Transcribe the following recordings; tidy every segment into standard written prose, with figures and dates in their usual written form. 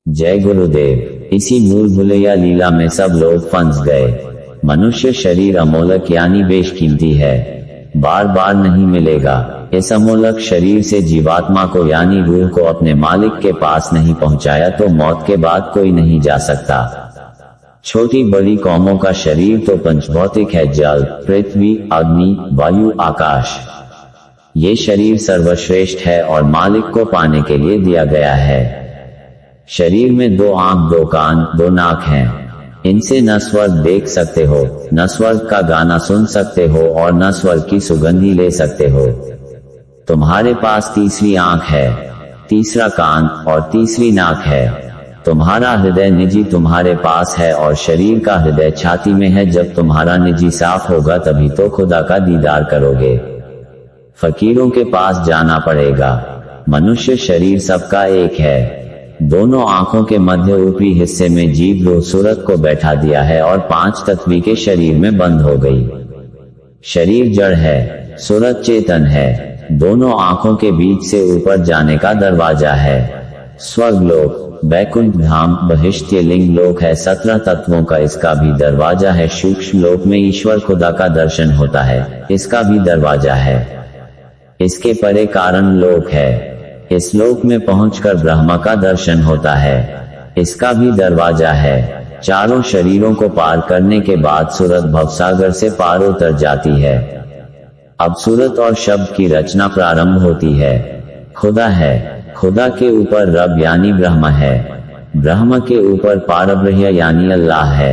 जय गुरुदेव। इसी भूल भुलैया लीला में सब लोग फंस गए। मनुष्य शरीर अमोलक यानी बेशकीमती है, बार बार नहीं मिलेगा। इस अमोलक शरीर से जीवात्मा को यानी रूह को अपने मालिक के पास नहीं पहुंचाया तो मौत के बाद कोई नहीं जा सकता। छोटी बड़ी कौमों का शरीर तो पंचभौतिक है, जल, पृथ्वी, अग्नि, वायु, आकाश। ये शरीर सर्वश्रेष्ठ है और मालिक को पाने के लिए दिया गया है। शरीर में 2 आंख, 2 कान, 2 नाक हैं। इनसे न स्वर्ग देख सकते हो, न स्वर्ग का गाना सुन सकते हो और न स्वर्ग की सुगंधी ले सकते हो। तुम्हारे पास तीसरी आंख है, तीसरा कान और तीसरी नाक है। तुम्हारा हृदय निजी तुम्हारे पास है और शरीर का हृदय छाती में है। जब तुम्हारा निजी साफ होगा तभी तो खुदा का दीदार करोगे। फकीरों के पास जाना पड़ेगा। मनुष्य शरीर सबका एक है। दोनों आंखों के मध्य ऊपरी हिस्से में जीव रूह सूरत को बैठा दिया है और 5 तत्वी के शरीर में बंद हो गई। शरीर जड़ है, सूरत चेतन है। दोनों आंखों के बीच से ऊपर जाने का दरवाजा है। स्वर्गलोक, बैकुंठ धाम, बहिष्त्य लिंग लोक है। 17 तत्वों का इसका भी दरवाजा है। सूक्ष्म लोक में ईश्वर खुदा का दर्शन होता है, इसका भी दरवाजा है। इसके परे कारण लोक है। इस लोक में पहुंचकर ब्रह्मा का दर्शन होता है, इसका भी दरवाजा है। चारों शरीरों को पार करने के बाद सूरत भवसागर से पार उतर जाती है। अब सूरत और शब्द की रचना प्रारंभ होती है। खुदा है, खुदा के ऊपर रब यानी ब्रह्मा है। ब्रह्म के ऊपर पारब्रह्म यानी अल्लाह है।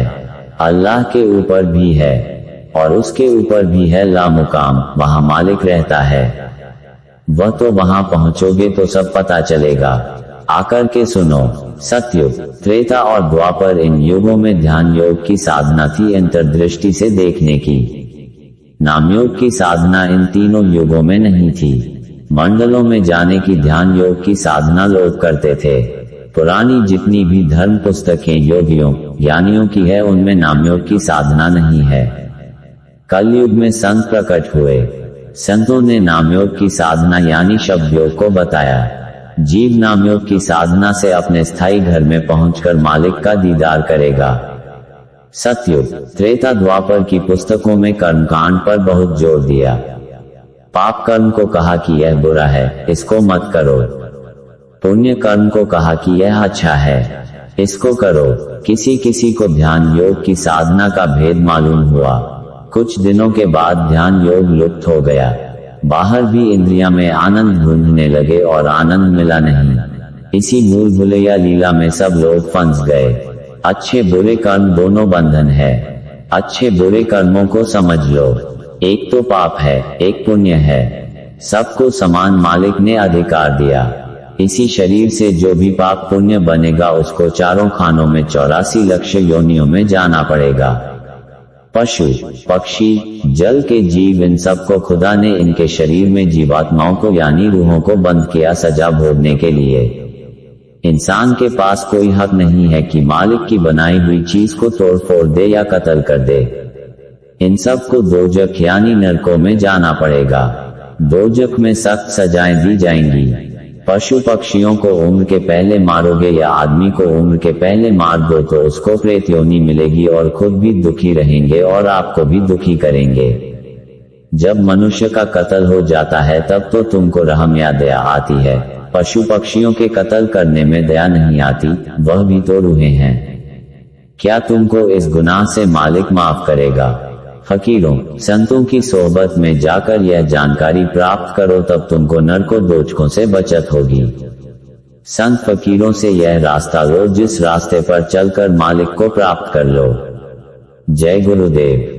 अल्लाह के ऊपर भी है और उसके ऊपर भी है लामुकाम, वहां मालिक रहता है। वह तो वहां पहुंचोगे तो सब पता चलेगा। आकर के सुनो। सतयुग, त्रेता और द्वापर, इन युगों में ध्यान योग की साधना थी अंतर्दृष्टि से देखने की। नाम योग की साधना इन तीनों युगों में नहीं थी। मंडलों में जाने की ध्यान योग की साधना लोग करते थे। पुरानी जितनी भी धर्म पुस्तकें योगियों ज्ञानियों की है उनमें नाम योग की साधना नहीं है। कलयुग में संत प्रकट हुए। संतों ने नामयोग की साधना यानी शब्द योग को बताया। जीव नामयोग की साधना से अपने स्थायी घर में पहुंचकर मालिक का दीदार करेगा। सतयुग, त्रेता द्वापर की पुस्तकों में कर्मकांड पर बहुत जोर दिया। पाप कर्म को कहा कि यह बुरा है, इसको मत करो। पुण्य कर्म को कहा कि यह अच्छा है, इसको करो। किसी किसी को ध्यान योग की साधना का भेद मालूम हुआ। कुछ दिनों के बाद ध्यान योग लुप्त हो गया। बाहर भी इंद्रियां में आनंद ढूंढने लगे और आनंद मिला नहीं। इसी भूल भुलैया लीला में सब लोग फंस गए। अच्छे बुरे कर्म दोनों बंधन है। अच्छे बुरे कर्मों को समझ लो। एक तो पाप है, एक पुण्य है। सबको समान मालिक ने अधिकार दिया। इसी शरीर से जो भी पाप पुण्य बनेगा उसको चारों खानों में 84 लक्ष योनियों में जाना पड़ेगा। पशु, पक्षी, जल के जीव, इन सबको खुदा ने इनके शरीर में जीवात्माओं को यानी रूहों को बंद किया सजा भोगने के लिए। इंसान के पास कोई हक नहीं है कि मालिक की बनाई हुई चीज को तोड़ फोड़ दे या कत्ल कर दे। इन सबको दोजख यानी नरकों में जाना पड़ेगा। दोजख में सख्त सजाएं दी जाएंगी। पशु पक्षियों को उम्र के पहले मारोगे या आदमी को उम्र के पहले मार दो तो उसको प्रेत योनि मिलेगी और खुद भी दुखी रहेंगे और आपको भी दुखी करेंगे। जब मनुष्य का कत्ल हो जाता है तब तो तुमको रहम या दया आती है। पशु पक्षियों के कत्ल करने में दया नहीं आती, वह भी तो रूहें हैं। क्या तुमको इस गुनाह से मालिक माफ करेगा? फकीरों, संतों की सोहबत में जाकर यह जानकारी प्राप्त करो, तब तुमको नरकों दोजखों से बचत होगी। संत फकीरों से यह रास्ता लो जिस रास्ते पर चलकर मालिक को प्राप्त कर लो। जय गुरुदेव।